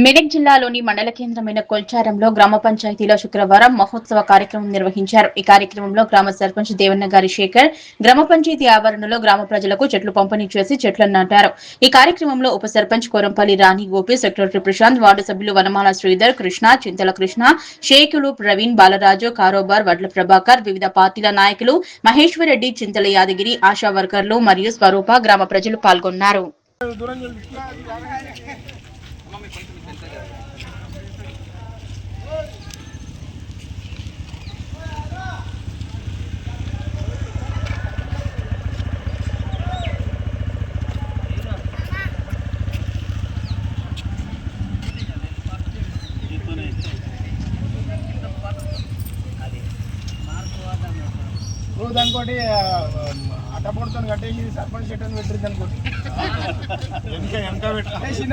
మెదక్ జిల్లాలోని మండల కేంద్రమైన కొల్చారంలో గ్రామ పంచాయతీలో శుక్రవారం మహోత్సవ కార్యక్రమం నిర్వహించారు. ఈ కార్యక్రమంలో గ్రామ సర్పంచ్ దేవన్నగారి శేఖర్ గ్రామ పంచాయతీ ఆవరణలో గ్రామ ప్రజలకు చెట్లు పంపిణీ చేసి చెట్లను నాటారు. ఈ కార్యక్రమంలో ఉప సర్పంచ్ కోరంపల్లి రాణి గోపి, సెక్రటరీ ప్రశాంత్, వార్డు సభ్యులు వనమాల శ్రీధర్, కృష్ణ, చింతల కృష్ణ, షేకులు ప్రవీణ్, బాలరాజు, కారోబార్, వడ్ల ప్రభాకర్, వివిధ పార్టీల నాయకులు, మహేశ్వరరెడ్డి, చింతల యాదగిరి, ఆశా వర్కర్లు మరియు స్వరూప గ్రామ ప్రజలు పాల్గొన్నారు. దానికోటి అట్టపడుతో కట్టేసి సర్పంచ్ చెట్టు పెట్టింది అనుకోండి వెనక పెట్టేసి